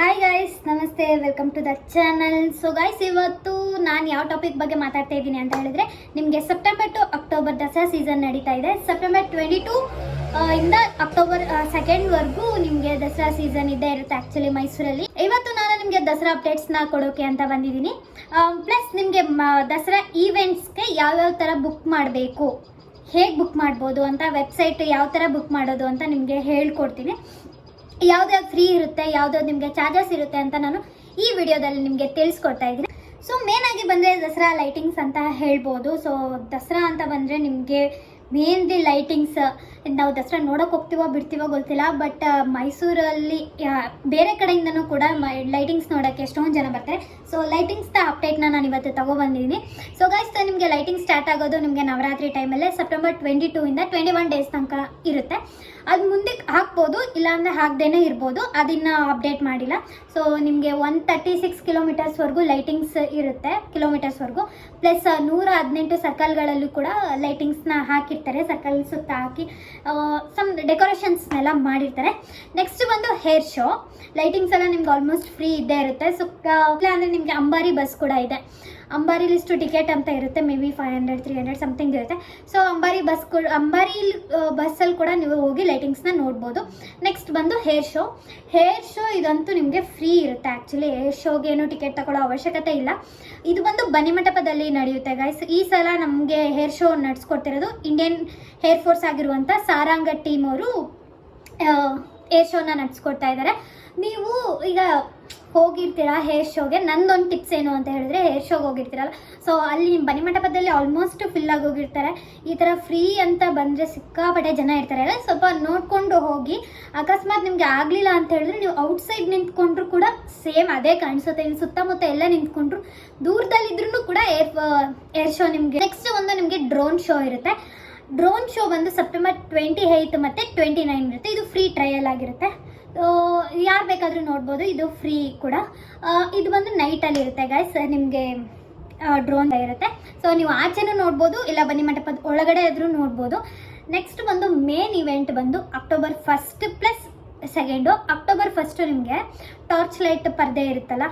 Hi guys, ನಮಸ್ತೆ, welcome to the channel. So guys, ಇವತ್ತು ನಾನು ಯಾವ ಟಾಪಿಕ್ ಬಗ್ಗೆ ಮಾತಾಡ್ತಾ ಇದ್ದೀನಿ ಅಂತ ಹೇಳಿದ್ರೆ, ನಿಮಗೆ September to October Dasara season ನಡೀತಾ ಇದೆ. ಸೆಪ್ಟೆಂಬರ್ 22 ಇಂದ ಅಕ್ಟೋಬರ್ 2ವರೆಗೂ ನಿಮಗೆ ದಸರಾ ಸೀಸನ್ ಇದ್ದೇ ಇರುತ್ತೆ ಆ್ಯಕ್ಚುಲಿ ಮೈಸೂರಲ್ಲಿ. ಇವತ್ತು ನಾನು ನಿಮಗೆ ದಸರಾ ಅಪ್ಡೇಟ್ಸ್ನ ಕೊಡೋಕೆ ಅಂತ ಬಂದಿದ್ದೀನಿ. ಪ್ಲಸ್ ನಿಮಗೆ ದಸರಾ ಈವೆಂಟ್ಸ್ಗೆ ಯಾವ್ಯಾವ ಥರ ಬುಕ್ ಮಾಡಬೇಕು, ಹೇಗೆ ಬುಕ್ ಮಾಡ್ಬೋದು ಅಂತ, ವೆಬ್ಸೈಟ್ ಯಾವ ಥರ ಬುಕ್ ಮಾಡೋದು ಅಂತ ನಿಮಗೆ ಹೇಳ್ಕೊಡ್ತೀನಿ. ಯಾವ್ದಾವ್ದು ಫ್ರೀ ಇರುತ್ತೆ, ಯಾವ್ದಾವ್ದು ನಿಮಗೆ ಚಾರ್ಜಸ್ ಇರುತ್ತೆ ಅಂತ ನಾನು ಈ ವಿಡಿಯೋದಲ್ಲಿ ನಿಮಗೆ ತಿಳಿಸ್ಕೊಡ್ತಾ ಇದ್ದೀನಿ. ಸೊ ಮೇನ್ ಆಗಿ ಬಂದರೆ ದಸರಾ ಲೈಟಿಂಗ್ಸ್ ಅಂತ ಹೇಳ್ಬೋದು. ಸೊ ದಸರಾ ಅಂತ ಬಂದರೆ ನಿಮಗೆ ಮೇನ್ಲಿ ಲೈಟಿಂಗ್ಸ್, ನಾವು ದಸರಾ ನೋಡೋಕೆ ಹೋಗ್ತೀವೋ ಬಿಡ್ತೀವೋ ಗೊತ್ತಿಲ್ಲ, ಬಟ್ ಮೈಸೂರಲ್ಲಿ ಬೇರೆ ಕಡೆಯಿಂದನೂ ಕೂಡ ಲೈಟಿಂಗ್ಸ್ ನೋಡೋಕ್ಕೆ ಎಷ್ಟೊಂದು ಜನ ಬರ್ತಾರೆ. ಸೊ ಲೈಟಿಂಗ್ಸ್ನ ಅಪ್ಡೇಟ್ನ ನಾನು ಇವತ್ತು ತೊಗೊಬಂದಿದ್ದೀನಿ. ಸೊ ಗೈಸ್, ನಿಮಗೆ ಲೈಟಿಂಗ್ ಸ್ಟಾರ್ಟ್ ಆಗೋದು ನಿಮಗೆ ನವರಾತ್ರಿ ಟೈಮಲ್ಲೇ ಸೆಪ್ಟೆಂಬರ್ 22 ಇಂದ 21 ಡೇಸ್ ತನಕ ಇರುತ್ತೆ. ಅದು ಮುಂದಕ್ಕೆ ಹಾಕ್ಬೋದು, ಇಲ್ಲಾಂದರೆ ಹಾಕ್ದೇನೆ ಇರ್ಬೋದು, ಅದನ್ನು ಅಪ್ಡೇಟ್ ಮಾಡಿಲ್ಲ. ಸೊ ನಿಮಗೆ 136 ಕಿಲೋಮೀಟರ್ಸ್ವರೆಗೂ ಲೈಟಿಂಗ್ಸ್ ಇರುತ್ತೆ, ಕಿಲೋಮೀಟರ್ಸ್ವರೆಗೂ. ಪ್ಲಸ್ 118 ಸರ್ಕಲ್ಗಳಲ್ಲೂ ಕೂಡ ಲೈಟಿಂಗ್ಸ್ನ ಹಾಕಿರ್ತಾರೆ, ಸರ್ಕಲ್ ಸುತ್ತ ಹಾಕಿ ಸಮ್ ಡೆಕೋರೇಷನ್ಸ್ನೆಲ್ಲ ಮಾಡಿರ್ತಾರೆ. ನೆಕ್ಸ್ಟ್ ಬಂದು ಹೇರ್ ಶೋ. ಲೈಟಿಂಗ್ಸ್ ಎಲ್ಲ ನಿಮ್ಗೆ ಆಲ್ಮೋಸ್ಟ್ ಫ್ರೀ ಇದ್ದೇ ಇರುತ್ತೆ. ಸೊ ಅಂದರೆ ನಿಮಗೆ ಅಂಬಾರಿ ಬಸ್ ಕೂಡ ಇದೆ. ಅಂಬಾರಿ ಲಿಸ್ಟು ಟಿಕೆಟ್ ಅಂತ ಇರುತ್ತೆ, ಮೇ ಬಿ 500-300 ಸಮಥಿಂಗ್ ಇರುತ್ತೆ. ಸೊ ಅಂಬಾರಿ ಬಸ್ಸಲ್ಲಿ ಕೂಡ ನೀವು ಹೋಗಿ ಲೈಟಿಂಗ್ಸ್ನ ನೋಡ್ಬೋದು. ನೆಕ್ಸ್ಟ್ ಬಂದು ಹೇರ್ ಶೋ ಇದಂತೂ ನಿಮಗೆ ಫ್ರೀ ಇರುತ್ತೆ ಆ್ಯಕ್ಚುಲಿ. ಹೇರ್ ಶೋಗೆ ಏನು ಟಿಕೆಟ್ ತಗೊಳ್ಳೋ ಅವಶ್ಯಕತೆ ಇಲ್ಲ. ಇದು ಬಂದು ಬನ್ನಿಮಂಟಪದಲ್ಲಿ ನಡೆಯುತ್ತೆ ಗೈಸ್. ಈ ಸಲ ನಮಗೆ ಹೇರ್ ಶೋ ನಡೆಸ್ಕೊಡ್ತಿರೋದು ಇಂಡಿಯನ್ ಏರ್ ಫೋರ್ಸ್ ಆಗಿರುವಂಥ ಸಾರಂಗ ಟೀಮ್ ಅವರು ಏರ್ ಶೋನ ನಡೆಸ್ಕೊಡ್ತಾ ಇದ್ದಾರೆ. ನೀವು ಈಗ ಹೋಗಿರ್ತೀರಾ ಹೇರ್ ಶೋಗೆ, ನನ್ನೊಂದು ಟಿಪ್ಸ್ ಏನು ಅಂತ ಹೇಳಿದ್ರೆ, ಹೇರ್ ಶೋಗೆ ಹೋಗಿರ್ತೀರಲ್ಲ, ಸೊ ಅಲ್ಲಿ ನಿಮ್ಮ ಬನ್ನಿಮಂಟಪದಲ್ಲಿ ಆಲ್ಮೋಸ್ಟ್ ಫಿಲ್ ಆಗಿ ಹೋಗಿರ್ತಾರೆ. ಈ ಥರ ಫ್ರೀ ಅಂತ ಬಂದರೆ ಸಿಕ್ಕಾಪಟ್ಟೆ ಜನ ಇರ್ತಾರೆ. ಸ್ವಲ್ಪ ನೋಡಿಕೊಂಡು ಹೋಗಿ. ಅಕಸ್ಮಾತ್ ನಿಮಗೆ ಆಗಲಿಲ್ಲ ಅಂತ ಹೇಳಿದ್ರೆ ನೀವು ಔಟ್ಸೈಡ್ ನಿಂತ್ಕೊಂಡ್ರು ಕೂಡ ಸೇಮ್ ಅದೇ ಕಾಣಿಸುತ್ತೆ. ನೀವು ಸುತ್ತಮುತ್ತ ಎಲ್ಲ ನಿಂತ್ಕೊಂಡ್ರು, ದೂರದಲ್ಲಿದ್ರೂ ಕೂಡ ಏರ್ ಶೋ ನಿಮಗೆ. ನೆಕ್ಸ್ಟ್ ಒಂದು ನಿಮಗೆ ಡ್ರೋನ್ ಶೋ ಇರುತ್ತೆ. ಡ್ರೋನ್ ಶೋ ಬಂದು ಸೆಪ್ಟೆಂಬರ್ 28 ಮತ್ತು 29 ಇರುತ್ತೆ. ಇದು ಫ್ರೀ ಟ್ರಯಲ್ ಆಗಿರುತ್ತೆ. ಯಾರು ಬೇಕಾದರೂ ನೋಡ್ಬೋದು, ಇದು ಫ್ರೀ ಕೂಡ. ಇದು ಬಂದು ನೈಟಲ್ಲಿ ಇರುತ್ತೆ ಗೈಸ್. ನಿಮಗೆ ಡ್ರೋನ್ ಇರುತ್ತೆ. ಸೊ ನೀವು ಆಚೆನೂ ನೋಡ್ಬೋದು, ಇಲ್ಲ ಬನ್ನಿಮಂಟಪದ ಒಳಗಡೆ ಆದರೂ ನೋಡ್ಬೋದು. ನೆಕ್ಸ್ಟ್ ಬಂದು ಮೇನ್ ಇವೆಂಟ್ ಬಂದು ಅಕ್ಟೋಬರ್ 1 ಪ್ಲಸ್ 2. ಅಕ್ಟೋಬರ್ 1 ನಿಮಗೆ ಟಾರ್ಚ್ ಲೈಟ್ ಪರ್ದೆ ಇರುತ್ತಲ್ಲ,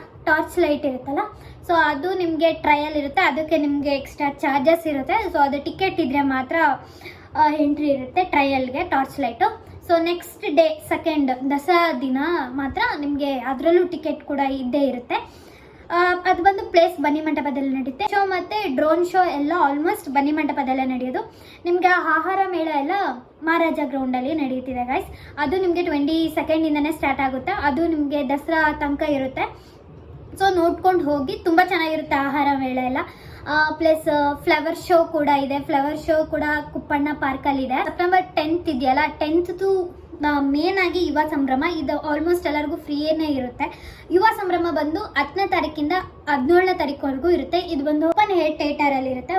ಸೊ ಅದು ನಿಮಗೆ ಟ್ರಯಲ್ ಇರುತ್ತೆ. ಅದಕ್ಕೆ ನಿಮಗೆ ಎಕ್ಸ್ಟ್ರಾ ಚಾರ್ಜಸ್ ಇರುತ್ತೆ. ಸೊ ಅದು ಟಿಕೆಟ್ ಇದ್ದರೆ ಮಾತ್ರ ಎಂಟ್ರಿ ಇರುತ್ತೆ ಟ್ರಯಲ್ಗೆ, torch light. So next day 2 Dasara ದಿನ ಮಾತ್ರ ನಿಮಗೆ ಅದರಲ್ಲೂ ಟಿಕೆಟ್ ಕೂಡ ಇದ್ದೇ ಇರುತ್ತೆ. ಅದು ಬಂದು ಪ್ಲೇಸ್ ಬನ್ನಿಮಂಟಪದಲ್ಲಿ ನಡೆಯುತ್ತೆ. ಶೋ ಮತ್ತು ಡ್ರೋನ್ ಶೋ ಎಲ್ಲ ಆಲ್ಮೋಸ್ಟ್ ಬನ್ನಿಮಂಟಪದಲ್ಲೇ ನಡೆಯೋದು. ನಿಮಗೆ ಆಹಾರ ಮೇಳ ಎಲ್ಲ ಮಹಾರಾಜ ಗ್ರೌಂಡಲ್ಲಿ ನಡೆಯುತ್ತಿದೆ ಗೈಸ್. ಅದು ನಿಮಗೆ 22 ಸ್ಟಾರ್ಟ್ ಆಗುತ್ತೆ. ಅದು ನಿಮಗೆ ದಸರಾ ತನಕ ಇರುತ್ತೆ. ಸೊ ನೋಡ್ಕೊಂಡು ಹೋಗಿ, ತುಂಬ ಚೆನ್ನಾಗಿರುತ್ತೆ ಆಹಾರ ಮೇಳ ಎಲ್ಲ. ಪ್ಲಸ್ ಫ್ಲವರ್ ಶೋ ಕೂಡ ಇದೆ. ಫ್ಲವರ್ ಶೋ ಕೂಡ ಕುಪ್ಪಣ್ಣ ಪಾರ್ಕಲ್ಲಿದೆ. ಸೆಪ್ಟೆಂಬರ್ 10 ಇದೆಯಲ್ಲ, 10th ಮೇನ್ ಆಗಿ ಯುವ ಸಂಭ್ರಮ. ಇದು ಆಲ್ಮೋಸ್ಟ್ ಎಲ್ಲರಿಗೂ ಫ್ರೀಯೇ ಇರುತ್ತೆ. ಯುವ ಸಂಭ್ರಮ ಬಂದು 10ನೇ ತಾರೀಕಿಂದ 17ನೇ ತಾರೀಕುವರೆಗೂ ಇರುತ್ತೆ. ಇದು ಬಂದು ಓಪನ್ ಏರ್ ಥಿಯೇಟರಲ್ಲಿ ಇರುತ್ತೆ.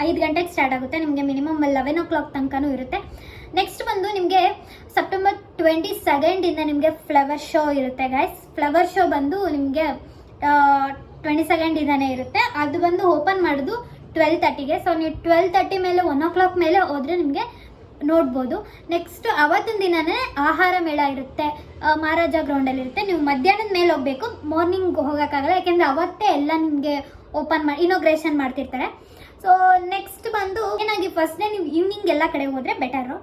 5 ಗಂಟೆಗೆ ಸ್ಟಾರ್ಟ್ ಆಗುತ್ತೆ. ನಿಮಗೆ ಮಿನಿಮಮ್ 11 o'clock ತನಕನೂ ಇರುತ್ತೆ. ನೆಕ್ಸ್ಟ್ ಬಂದು ನಿಮಗೆ ಸೆಪ್ಟೆಂಬರ್ 22 ಇಂದ ನಿಮಗೆ ಫ್ಲವರ್ ಶೋ ಇರುತ್ತೆ ಗೈಸ್. ಫ್ಲವರ್ ಶೋ ಬಂದು ನಿಮಗೆ 22 ಇಂದಾನೇ ಇರುತ್ತೆ. ಅದು ಬಂದು ಓಪನ್ ಮಾಡೋದು 12:30ಗೆ. ಸೊ ನೀವು 12:30 ಮೇಲೆ 1 o'clock ಮೇಲೆ ಹೋದರೆ ನಿಮಗೆ ನೋಡ್ಬೋದು. ನೆಕ್ಸ್ಟ್ ಅವತ್ತಿನ ದಿನನೇ ಆಹಾರ ಮೇಳ ಇರುತ್ತೆ, ಮಹಾರಾಜ ಗ್ರೌಂಡಲ್ಲಿ ಇರುತ್ತೆ. ನೀವು ಮಧ್ಯಾಹ್ನದ ಮೇಲೆ ಹೋಗಬೇಕು, ಮಾರ್ನಿಂಗ್ ಹೋಗೋಕ್ಕಾಗಲ್ಲ, ಯಾಕೆಂದರೆ ಅವತ್ತೇ ಎಲ್ಲ ನಿಮಗೆ ಓಪನ್ ಮಾಡಿ ಇನಾಗ್ರೇಷನ್ ಮಾಡ್ತಿರ್ತಾರೆ. ಸೊ ನೆಕ್ಸ್ಟ್ ಬಂದು ಏನಾಗಿ ಫಸ್ಟ್ ಡೇ ನೀವು ಈವ್ನಿಂಗ್ ಎಲ್ಲ ಕಡೆ ಹೋದರೆ ಬೆಟರು.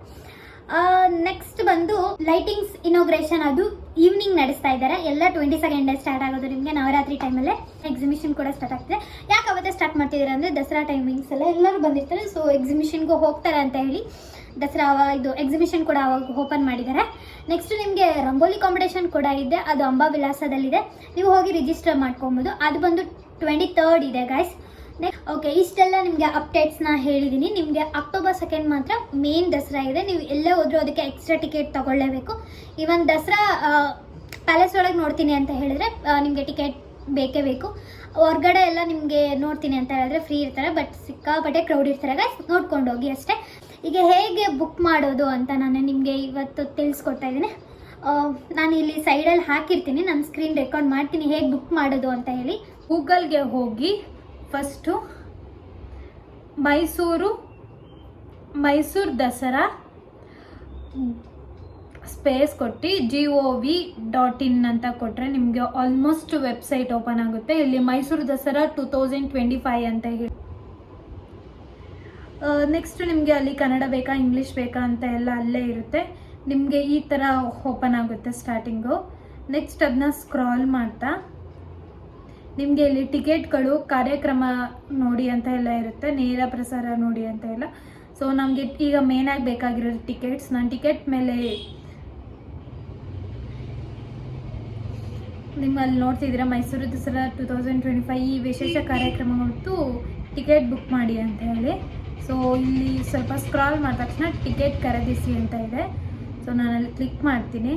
ನೆಕ್ಸ್ಟ್ ಬಂದು ಲೈಟಿಂಗ್ಸ್ ಇನಾಗ್ರೇಷನ್, ಅದು ಈವ್ನಿಂಗ್ ನಡೆಸ್ತಾ ಇದ್ದಾರೆ. ಎಲ್ಲ 22 ಸ್ಟಾರ್ಟ್ ಆಗೋದು ನಿಮಗೆ ನವರಾತ್ರಿ ಟೈಮಲ್ಲೇ. ಎಕ್ಸಿಬಿಷನ್ ಕೂಡ ಸ್ಟಾರ್ಟ್ ಆಗ್ತದೆ. ಯಾಕೆ ಅವತ್ತೇ ಸ್ಟಾರ್ಟ್ ಮಾಡ್ತಿದ್ದಾರೆ ಅಂದರೆ ದಸರಾ ಟೈಮಿಂಗ್ಸ್ ಎಲ್ಲ ಎಲ್ಲರೂ ಬಂದಿರ್ತಾರೆ. ಸೊ ಎಕ್ಸಿಬಿಷನ್ಗೂ ಹೋಗ್ತಾರೆ ಅಂತ ಹೇಳಿ ದಸರಾ ಇದು ಎಕ್ಸಿಬಿಷನ್ ಕೂಡ ಅವಾಗ ಓಪನ್ ಮಾಡಿದ್ದಾರೆ. ನೆಕ್ಸ್ಟ್ ನಿಮಗೆ ರಂಗೋಲಿ ಕಾಂಪಿಟೇಷನ್ ಕೂಡ ಇದೆ. ಅದು ಅಂಬಾವಿಲಾಸದಲ್ಲಿದೆ. ನೀವು ಹೋಗಿ ರಿಜಿಸ್ಟರ್ ಮಾಡ್ಕೊಬೋದು. ಅದು ಬಂದು 23rd ಇದೆ ಗೈಸ್. ಓಕೆ, ಇಷ್ಟೆಲ್ಲ ನಿಮಗೆ ಅಪ್ಡೇಟ್ಸ್ನ ಹೇಳಿದ್ದೀನಿ. ನಿಮಗೆ ಅಕ್ಟೋಬರ್ 2 ಮಾತ್ರ ಮೇನ್ ದಸರಾ ಇದೆ. ನೀವು ಎಲ್ಲೇ ಹೋದರೂ ಅದಕ್ಕೆ ಎಕ್ಸ್ಟ್ರಾ ಟಿಕೆಟ್ ತೊಗೊಳ್ಳೇಬೇಕು. ಈವನ್ ದಸರಾ ಪ್ಯಾಲೇಸ್ ಒಳಗೆ ನೋಡ್ತೀನಿ ಅಂತ ಹೇಳಿದ್ರೆ ನಿಮಗೆ ಟಿಕೆಟ್ ಬೇಕೇ ಬೇಕು. ಹೊರ್ಗಡೆ ಎಲ್ಲ ನಿಮಗೆ ನೋಡ್ತೀನಿ ಅಂತ ಹೇಳಿದ್ರೆ ಫ್ರೀ ಇರ್ತಾರೆ, ಬಟ್ ಸಿಕ್ಕಾಪಟ್ಟೆ ಕ್ರೌಡ್ ಇರ್ತಾರೆ ಗೈಸ್. ನೋಡ್ಕೊಂಡು ಹೋಗಿ ಅಷ್ಟೇ. ಈಗ ಹೇಗೆ ಬುಕ್ ಮಾಡೋದು ಅಂತ ನಾನು ನಿಮಗೆ ಇವತ್ತು ತಿಳಿಸ್ಕೊಡ್ತಾ ಇದ್ದೀನಿ. ನಾನು ಇಲ್ಲಿ ಸೈಡಲ್ಲಿ ಹಾಕಿರ್ತೀನಿ, ನಾನು ಸ್ಕ್ರೀನ್ ರೆಕಾರ್ಡ್ ಮಾಡ್ತೀನಿ ಹೇಗೆ ಬುಕ್ ಮಾಡೋದು ಅಂತ ಹೇಳಿ. ಗೂಗಲ್ಗೆ ಹೋಗಿ ಫಸ್ಟು ಮೈಸೂರು ದಸರಾ ಸ್ಪೇಸ್ ಕೊಟ್ಟು gov.in ಅಂತ ಕೊಟ್ಟರೆ ನಿಮಗೆ ಆಲ್ಮೋಸ್ಟ್ ವೆಬ್ಸೈಟ್ ಓಪನ್ ಆಗುತ್ತೆ. ಇಲ್ಲಿ ಮೈಸೂರು ದಸರಾ 2025 ಅಂತ ಹೇಳಿ. ನೆಕ್ಸ್ಟ್ ನಿಮಗೆ ಅಲ್ಲಿ ಕನ್ನಡ ಬೇಕಾ ಇಂಗ್ಲೀಷ್ ಬೇಕಾ ಅಂತ ಎಲ್ಲ ಅಲ್ಲೇ ಇರುತ್ತೆ. ನಿಮಗೆ ಈ ಥರ ಓಪನ್ ಆಗುತ್ತೆ ಸ್ಟಾರ್ಟಿಂಗು. ನೆಕ್ಸ್ಟ್ ಅದನ್ನ ಸ್ಕ್ರಾಲ್ ಮಾಡ್ತಾ ನಿಮಗೆ ಇಲ್ಲಿ ಟಿಕೆಟ್ಗಳು, ಕಾರ್ಯಕ್ರಮ ನೋಡಿ ಅಂತ ಎಲ್ಲ ಇರುತ್ತೆ, ನೇರ ಪ್ರಸಾರ ನೋಡಿ ಅಂತ ಎಲ್ಲ. ಸೊ ನಮಗೆ ಈಗ ಮೇನಾಗಿ ಬೇಕಾಗಿರೋದು ಟಿಕೆಟ್ಸ್. ನಾನು ಟಿಕೆಟ್ ಮೇಲೆ ನಿಮ್ಮಲ್ಲಿ ನೋಡ್ತಿದ್ದೀರಾ ಮೈಸೂರು ದಸರಾ 2025 ಈ ವಿಶೇಷ ಕಾರ್ಯಕ್ರಮ ಹೊರತು ಟಿಕೆಟ್ ಬುಕ್ ಮಾಡಿ ಅಂತ ಹೇಳಿ. ಸೊ ಇಲ್ಲಿ ಸ್ವಲ್ಪ ಸ್ಕ್ರಾಲ್ ಮಾಡಿದ ತಕ್ಷಣ ಟಿಕೆಟ್ ಖರೀದಿಸಿ ಅಂತ ಇದೆ. ಸೊ ನಾನಲ್ಲಿ ಕ್ಲಿಕ್ ಮಾಡ್ತೀನಿ.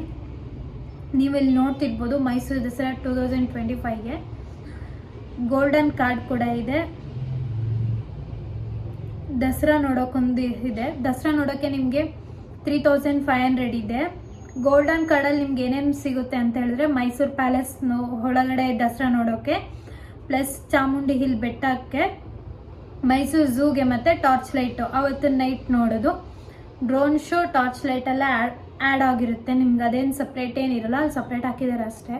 ನೀವಿಲ್ಲಿ ನೋಡ್ತಿರ್ಬೋದು ಮೈಸೂರು ದಸರಾ 2025ಗೆ ಗೋಲ್ಡನ್ ಕಾರ್ಡ್ ಕೂಡ ಇದೆ. ದಸರಾ ನೋಡೋಕ್ಕೊಂದು ಇದೆ. ದಸರಾ ನೋಡೋಕ್ಕೆ ನಿಮಗೆ 3500 ಇದೆ. ಗೋಲ್ಡನ್ ಕಾರ್ಡಲ್ಲಿ ನಿಮ್ಗೆ ಏನೇನು ಸಿಗುತ್ತೆ ಅಂತ ಹೇಳಿದ್ರೆ ಮೈಸೂರು ಪ್ಯಾಲೇಸ್ ಒಳಗಡೆ ದಸರಾ ನೋಡೋಕ್ಕೆ, ಪ್ಲಸ್ ಚಾಮುಂಡಿ ಹಿಲ್ ಬೆಟ್ಟಕ್ಕೆ, ಮೈಸೂರು ಝೂಗೆ ಮತ್ತು ಟಾರ್ಚ್ ಲೈಟು ಅವತ್ತು ನೈಟ್ ನೋಡೋದು, ಡ್ರೋನ್ ಶೋ, ಟಾರ್ಚ್ ಲೈಟ್ ಎಲ್ಲ ಆ್ಯಡ್ ಆಗಿರುತ್ತೆ. ನಿಮ್ಗೆ ಅದೇನು ಸಪ್ರೇಟ್ ಏನಿರಲ್ಲ, ಅಲ್ಲಿ ಸಪ್ರೇಟ್ ಹಾಕಿದ್ದಾರೆ ಅಷ್ಟೇ.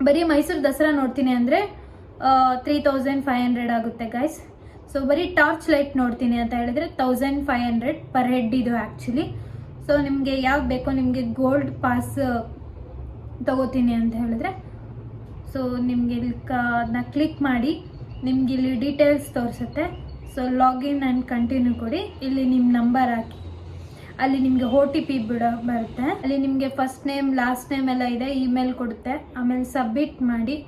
ಬರೀ ಮೈಸೂರು ದಸರಾ ನೋಡ್ತೀನಿ ಅಂದರೆ 3500 ಆಗುತ್ತೆ ಗೈಸ್. ಸೊ ಬರೀ ಟಾರ್ಚ್ ಲೈಟ್ ನೋಡ್ತೀನಿ ಅಂತ ಹೇಳಿದ್ರೆ 1500 ಪರ್ ಹೆಡ್ ಇದು ಆ್ಯಕ್ಚುಲಿ. ಸೊ ನಿಮಗೆ ಯಾವ್ದು ಬೇಕೋ, ನಿಮಗೆ ಗೋಲ್ಡ್ ಪಾಸ್ ತಗೋತೀನಿ ಅಂತ ಹೇಳಿದ್ರೆ ಸೊ ನಿಮಗೆ ಇಲ್ಲಿ ಅದನ್ನ ಕ್ಲಿಕ್ ಮಾಡಿ ನಿಮ್ಗೆ ಇಲ್ಲಿ ಡೀಟೇಲ್ಸ್ ತೋರಿಸುತ್ತೆ. ಸೊ ಲಾಗಿನ್ ಆ್ಯಂಡ್ ಕಂಟಿನ್ಯೂ ಕೊಡಿ. ಇಲ್ಲಿ ನಿಮ್ಮ ನಂಬರ್ ಹಾಕಿ ಅಲ್ಲಿ ನಿಮಗೆ OTP ಬರುತ್ತೆ. ಅಲ್ಲಿ ನಿಮಗೆ ಫಸ್ಟ್ ನೇಮ್ ಲಾಸ್ಟ್ ನೇಮ್ ಎಲ್ಲ ಇದೆ, ಇಮೇಲ್ ಕೊಡುತ್ತೆ. ಆಮೇಲೆ ಸಬ್ಮಿಟ್ ಮಾಡಿ.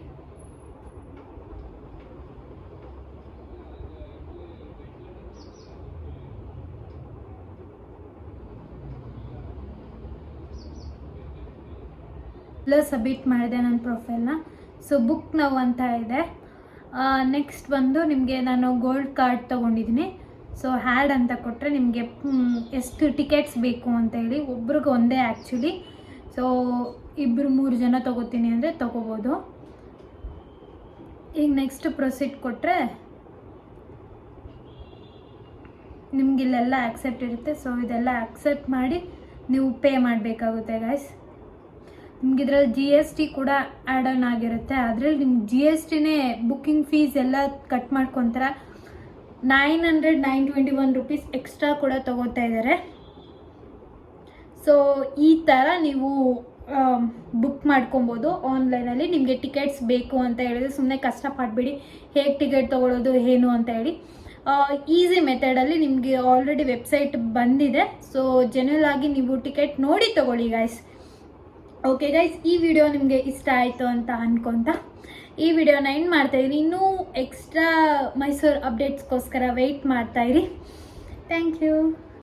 ಸಬ್ಮಿಟ್ ಮಾಡಿದೆ ನನ್ನ ಪ್ರೊಫೈಲ್ನ. ಸೊ ಬುಕ್ ನೌ ಅಂತ ಇದೆ. ನೆಕ್ಸ್ಟ್ ಬಂದು ನಿಮಗೆ ನಾನು ಗೋಲ್ಡ್ ಕಾರ್ಡ್ ತೊಗೊಂಡಿದ್ದೀನಿ. ಸೊ ಹ್ಯಾಡ್ ಅಂತ ಕೊಟ್ಟರೆ ನಿಮಗೆ ಎಷ್ಟು ಟಿಕೆಟ್ಸ್ ಬೇಕು ಅಂತ ಹೇಳಿ, ಒಬ್ರಿಗೆ ಒಂದೇ ಆ್ಯಕ್ಚುಲಿ. ಸೊ 2-3 ಜನ ತೊಗೋತೀನಿ ಅಂದರೆ ತೊಗೋಬೋದು. ಈಗ ನೆಕ್ಸ್ಟ್ ಪ್ರೊಸೀಡ್ ಕೊಟ್ಟರೆ ನಿಮಗಿಲ್ಲೆಲ್ಲ ಆಕ್ಸೆಪ್ಟ್ ಇರುತ್ತೆ. ಸೊ ಇದೆಲ್ಲ ಆಕ್ಸೆಪ್ಟ್ ಮಾಡಿ ನೀವು ಪೇ ಮಾಡಬೇಕಾಗುತ್ತೆ ಗೈಸ್. ನಿಮ್ಗೆ ಇದ್ರಲ್ಲಿ GST ಕೂಡ ಆ್ಯಡ್ ಆನ್ ಆಗಿರುತ್ತೆ. ಅದರಲ್ಲಿ ನಿಮ್ಗೆ GSTನೇ ಬುಕ್ಕಿಂಗ್ ಫೀಸ್ ಎಲ್ಲ ಕಟ್ ಮಾಡ್ಕೊತಾರೆ. 921 ರುಪೀಸ್ ಎಕ್ಸ್ಟ್ರಾ ಕೂಡ ತೊಗೋತಾ ಇದ್ದಾರೆ. ಸೊ ಈ ಥರ ನೀವು ಬುಕ್ ಮಾಡ್ಕೊಬೋದು ಆನ್ಲೈನಲ್ಲಿ. ನಿಮಗೆ ಟಿಕೆಟ್ಸ್ ಬೇಕು ಅಂತ ಹೇಳಿದ್ರೆ ಸುಮ್ಮನೆ ಕಷ್ಟಪಡಬೇಡಿ ಹೇಗೆ ಟಿಕೆಟ್ ತೊಗೊಳ್ಳೋದು ಏನು ಅಂತ ಹೇಳಿ. ಈಸಿ ಮೆಥಡಲ್ಲಿ ನಿಮಗೆ ಆಲ್ರೆಡಿ ವೆಬ್ಸೈಟ್ ಬಂದಿದೆ. ಸೊ ಜನರಲ್ ಆಗಿ ನೀವು ಟಿಕೆಟ್ ನೋಡಿ ತೊಗೊಳ್ಳಿ ಗೈಸ್. ಓಕೆ ಗೈಸ್, ಈ ವಿಡಿಯೋ ನಿಮಗೆ ಇಷ್ಟ ಆಯಿತು ಅಂತ ಅನ್ಕೊತ ಈ ವಿಡಿಯೋನ ಎಂಡ್ ಮಾಡ್ತಾಯಿದ್ದೀನಿ. ಇನ್ನೂ ಎಕ್ಸ್ಟ್ರಾ ಮೈಸೂರು ಅಪ್ಡೇಟ್ಸ್ಗೋಸ್ಕರ ವೆಯ್ಟ್ ಮಾಡ್ತಾಯಿರಿ. Thank you.